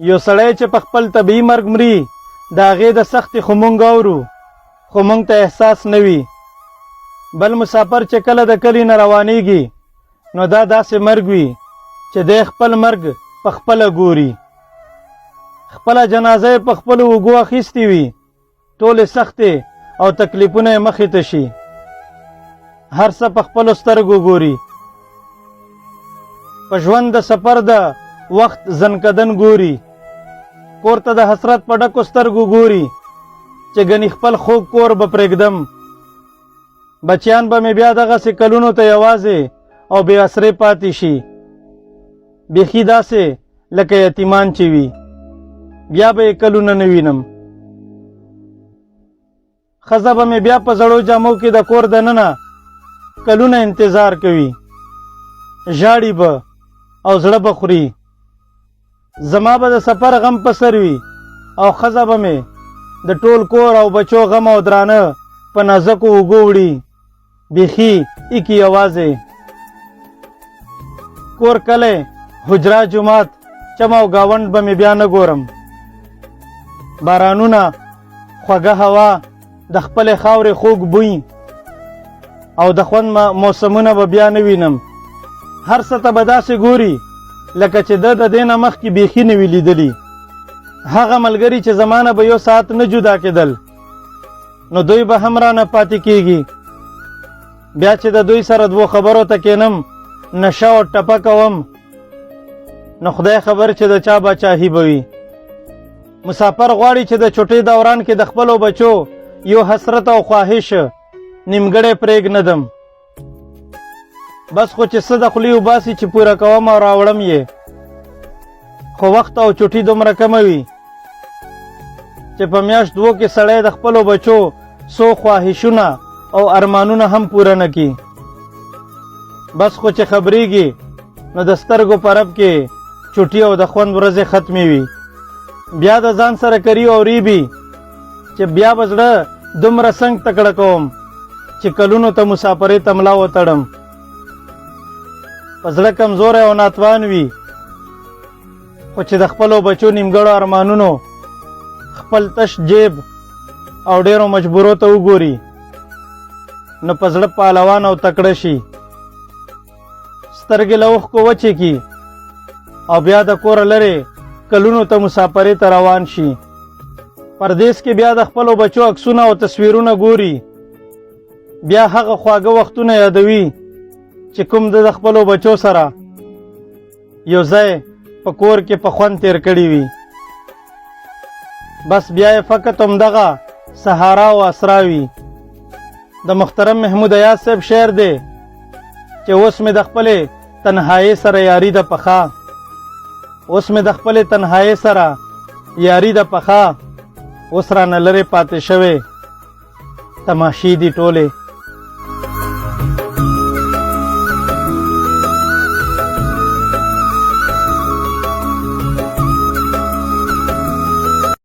یو سړی چې په خپل طبیعي مرګ مري د هغې د سختې خو مونږ اورو خو مونږ ته احساس نه وي. بل مسافر چې کله د کلي نه روانېږي نو دا داسې مرګ وي چې دی خپل مرګ په خپله ګوري. خپله جنازه یې په خپلو اوږو اخیستې وي، ټولې سختې او تکلیفونه یې مخې ته شي، هر څه په خپلو سترګو ګوري. په ژوند د سفر د وخت زنکدن ګوري، کور ته د حسرت په ډکو سترګو ګوري چې ګنې خپل خوږ کور به پرېږدم. بچیان به مې بیا دغسې کلونو ته یوازې او بې اسرې پاتې شي، بیخي داسې لکه یتیمان چې وي، بیا به یې کلونه نه وینم. ښځه به مې بیا په زړو جامو کې د کور دننه کلونه انتظار کوي، ژاړي به او زړه به خوري. زما به د سفر غم په سر وي او ښځه به مې د ټول کور او بچو غم او درانه په نازکو اوږو وړي، بیخي ایکي یوازې. کور کلی حجره جومات چم او ګاونډ به مې بیا نه ګورم. بارانونه، خوږه هوا، د خپلې خاورې خوږ بوی او د خوند موسمونه به بیا نه وینم. هر څه ته به داسې ګوري لکه چې د دې نه مخکې بیخي نه وي لیدلي. هغه ملګري چې زما نه به یو ساعت نه جدا کېدل نو دوی به هم رانه پاتې کېږي. بیا چې د دوی سره دوو خبرو ته کېنم، نشه او ټپه کوم، نو خدای خبر چې د چا باچاهي به وي. مسافر غواړي چې د چوټۍ دوران کې د خپلو بچو یو حسرت او خواهش نیمګړی پرېږدم، بس خو چې څه د خولې وباسي چې پوره کوم او راوړم یې. خو وخت او چوټي دومره کمه وي چې په میاشت دوو کې سړی د خپلو بچو څو خواهشونه او ارمانونه هم پوره نه کي. بس خو چې خبرېږي نو د سترګو په رب کې چوټي او د خوند ورځې ختمې وي. بیا د ځان سره کري او ریبي چې بیا به زړه دومره څنګ تکړه کوم چې کلونو ته مسافرۍ ته ملا وتړم. په زړه کمزوری او ناتوان وي، خو چې د خپلو بچو نیمګړو ارمانونو خپل تش جیب او ډیرو مجبورو ته وګوري نو په زړه پهلوان او تکړه شي. سترګې له اوښکو وچې کي او بیا د کوره لرې کلونو ته مسافرۍ ته روان شي. پردیس کې بیا د خپلو بچو عکسونه او تصویرونه ګوري، بیا هغه خواږه وختونه یادوي چې کوم د خپلو بچو سره یو ځای په کور کې په خوند تیر کړي وي. بس بیا یې فقط همدغه سهارا او اسرا وي. د محترم محمود ایاز صاحب شعر دی چې اوس مې د خپلې تنهایۍ سره یاري ده پخا، اوس مې د خپلې تنهایۍ سره یاري ده پخا، اوس رانه لرې پاتې شوې تماشې دي ټولې.